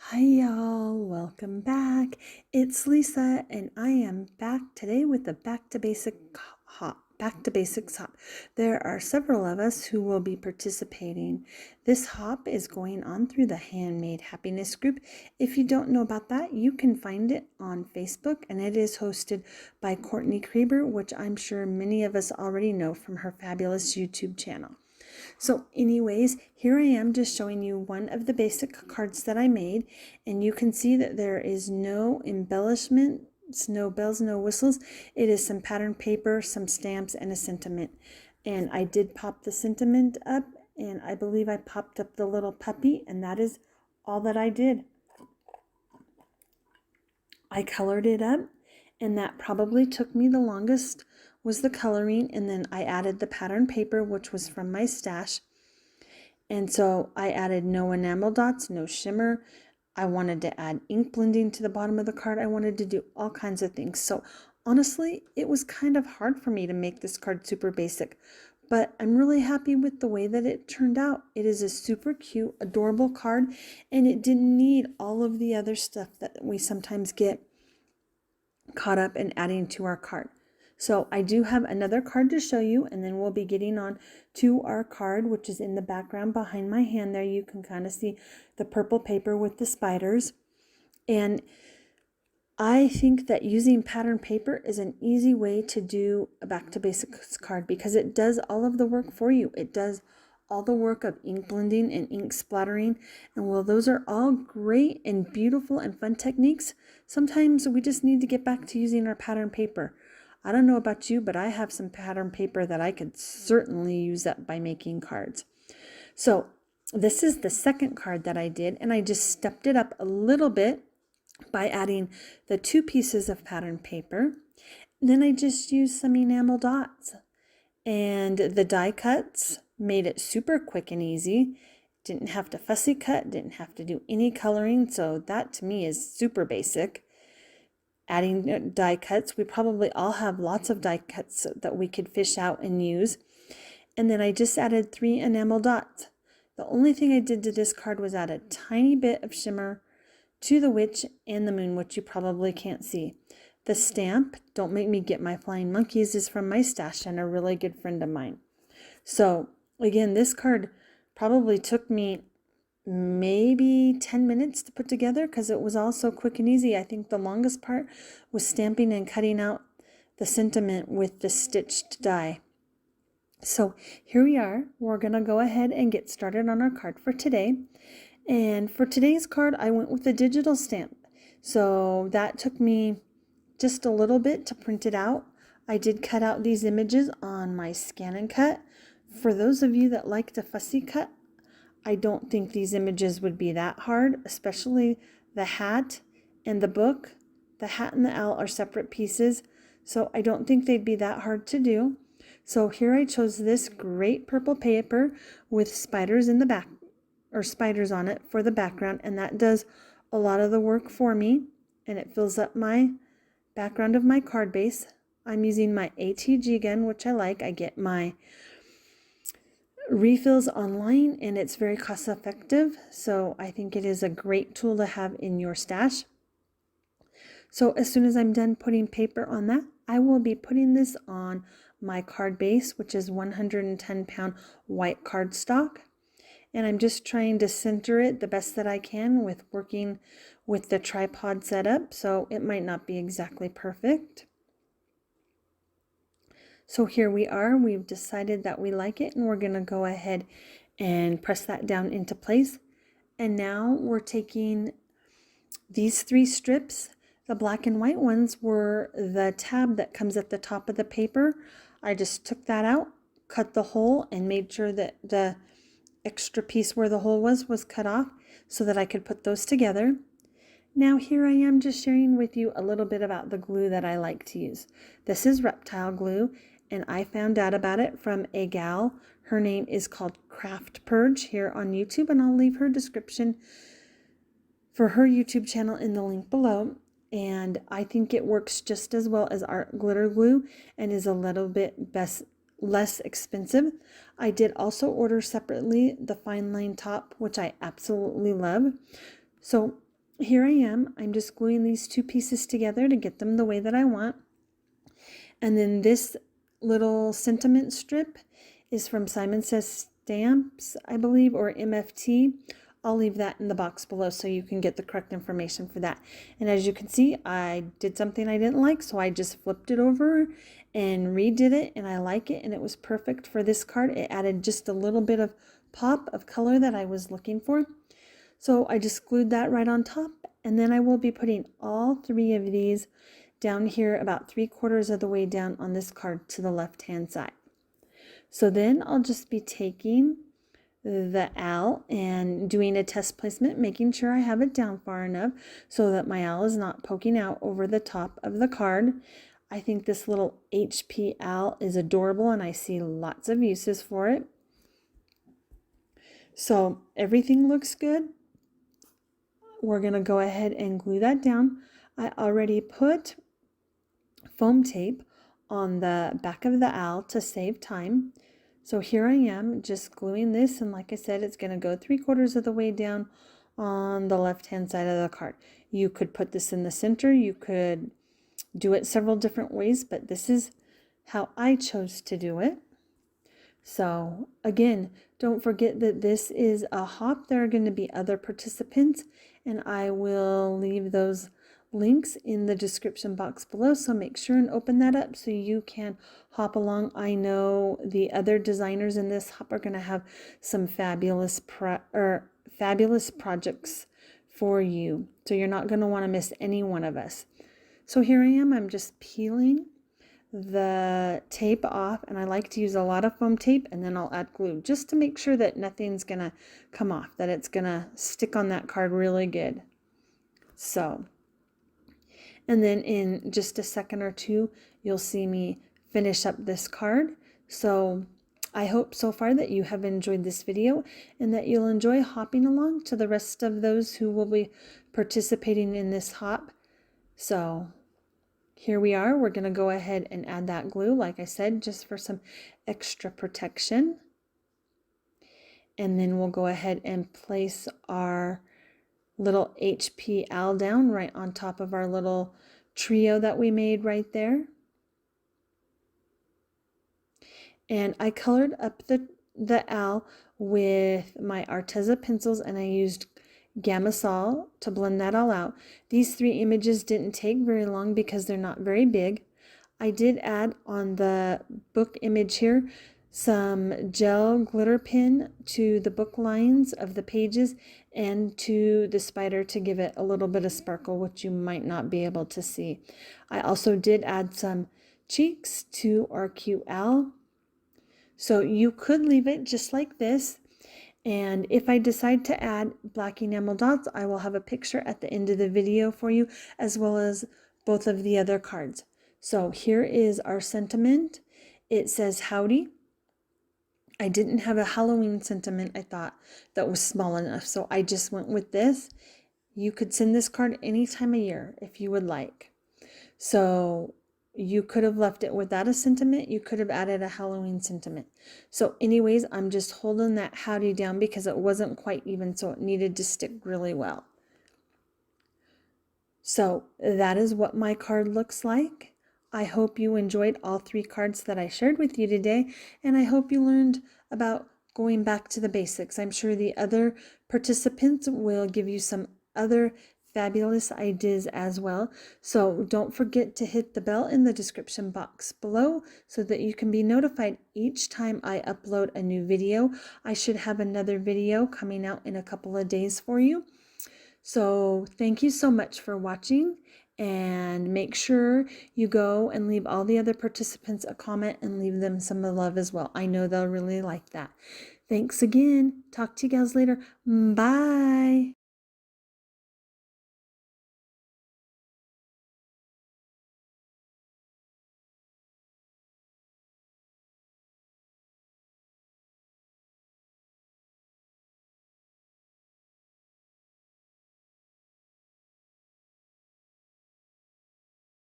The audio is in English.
Hi y'all, welcome back. It's Lisa and I am back today with the Back to Basics hop. There are several of us who will be participating. This hop is going on through the Handmade Happiness group. If you don't know about that, you can find it on Facebook, and it is hosted by Courtney Kraber, which I'm sure many of us already know from her fabulous YouTube channel. So anyways, here I am just showing you one of the basic cards that I made, and you can see that there is no embellishments, no bells, no whistles. It is some pattern paper, some stamps, and a sentiment. And I did pop the sentiment up, and I believe I popped up the little puppy, and that is all that I did. I colored it up, and that probably took me the longest was the coloring, and then I added the pattern paper, which was from my stash. And so I added no enamel dots, no shimmer. I wanted to add ink blending to the bottom of the card. I wanted to do all kinds of things. So honestly, it was kind of hard for me to make this card super basic, but I'm really happy with the way that it turned out. It is a super cute, adorable card, and it didn't need all of the other stuff that we sometimes get caught up in adding to our card. So I do have another card to show you, and then we'll be getting on to our card, which is in the background behind my hand there. You can kind of see the purple paper with the spiders. And I think that using pattern paper is an easy way to do a Back to Basics card because it does all of the work for you. It does all the work of ink blending and ink splattering. And while those are all great and beautiful and fun techniques, sometimes we just need to get back to using our pattern paper. I don't know about you, but I have some pattern paper that I could certainly use up by making cards. So this is the second card that I did, and I just stepped it up a little bit by adding the 2 pieces of pattern paper. Then I just used some enamel dots, and the die cuts made it super quick and easy. Didn't have to fussy cut, didn't have to do any coloring, so that to me is super basic. Adding die cuts, we probably all have lots of die cuts that we could fish out and use. And then I just added 3 enamel dots. The only thing I did to this card was add a tiny bit of shimmer to the witch and the moon, which you probably can't see. The stamp, Don't Make Me Get My Flying Monkeys, is from my stash and a really good friend of mine. So again, this card probably took me maybe 10 minutes to put together because it was all so quick and easy. I think the longest part was stamping and cutting out the sentiment with the stitched die. So here we are. We're going to go ahead and get started on our card for today. And for today's card, I went with a digital stamp. So that took me just a little bit to print it out. I did cut out these images on my Scan and Cut. For those of you that like to fussy cut, I don't think these images would be that hard, especially the hat and the book. The hat and the owl are separate pieces, so I don't think they'd be that hard to do. So here I chose this great purple paper with spiders in the back, or spiders on it for the background, and that does a lot of the work for me, and it fills up my background of my card base. I'm using my ATG gun, which I like. I get my refills online, and it's very cost effective, so I think it is a great tool to have in your stash. So as soon as I'm done putting paper on that, I will be putting this on my card base, which is 110-pound white cardstock, and I'm just trying to center it the best that I can with working with the tripod setup, so it might not be exactly perfect. So here we are. We've decided that we like it, and we're going to go ahead and press that down into place. And now we're taking these 3 strips. The black and white ones were the tab that comes at the top of the paper. I just took that out, cut the hole, and made sure that the extra piece where the hole was cut off so that I could put those together. Now here I am just sharing with you a little bit about the glue that I like to use. This is reptile glue, and I found out about it from a gal. Her name is called Craft Purge here on YouTube, and I'll leave her description for her YouTube channel in the link below. And I think it works just as well as art glitter glue and is a little bit less expensive. I did also order separately the fine line top, which I absolutely love. So here I am. I'm just gluing these two pieces together to get them the way that I want. And then this little sentiment strip is from Simon Says Stamps, I believe, or MFT. I'll leave that in the box below so you can get the correct information for that. And as you can see, I did something I didn't like, so I just flipped it over and redid it, and I like it, and it was perfect for this card. It added just a little bit of pop of color that I was looking for. So I just glued that right on top, and then I will be putting all three of these down here about 3/4 of the way down on this card to the left hand side. So then I'll just be taking the owl and doing a test placement, making sure I have it down far enough so that my owl is not poking out over the top of the card. I think this little HP owl is adorable, and I see lots of uses for it. So everything looks good. We're going to go ahead and glue that down. I already put foam tape on the back of the owl to save time. So here I am just gluing this, and like I said, it's going to go 3/4 of the way down on the left hand side of the card. You could put this in the center, you could do it several different ways, but this is how I chose to do it. So again, don't forget that this is a hop. There are going to be other participants, and I will leave those links in the description box below, so make sure and open that up so you can hop along. I know the other designers in this hop are going to have some fabulous projects for you, so you're not going to want to miss any one of us. So here I am, I'm just peeling the tape off, and I like to use a lot of foam tape, and then I'll add glue just to make sure that nothing's gonna come off, that it's gonna stick on that card really good. So, and then in just a second or two, you'll see me finish up this card. So I hope so far that you have enjoyed this video and that you'll enjoy hopping along to the rest of those who will be participating in this hop. So here we are. We're going to go ahead and add that glue, like I said, just for some extra protection. And then we'll go ahead and place our little HP owl down right on top of our little trio that we made right there. And I colored up the owl with my Arteza pencils, and I used Gamasol to blend that all out. These three images didn't take very long because they're not very big. I did add on the book image here some gel glitter pin to the book lines of the pages and to the spider to give it a little bit of sparkle, which you might not be able to see. I also did add some cheeks to our cute owl. So you could leave it just like this. And if I decide to add black enamel dots, I will have a picture at the end of the video for you, as well as both of the other cards. So here is our sentiment. It says howdy. I didn't have a Halloween sentiment, I thought, that was small enough, so I just went with this. You could send this card any time of year if you would like. So you could have left it without a sentiment. You could have added a Halloween sentiment. So anyways, I'm just holding that howdy down because it wasn't quite even, so it needed to stick really well. So that is what my card looks like. I hope you enjoyed all three cards that I shared with you today, and I hope you learned about going back to the basics. I'm sure the other participants will give you some other fabulous ideas as well. So don't forget to hit the bell in the description box below so that you can be notified each time I upload a new video. I should have another video coming out in a couple of days for you. So thank you so much for watching, and make sure you go and leave all the other participants a comment and leave them some love as well. I know they'll really like that. Thanks again. Talk to you guys later. Bye.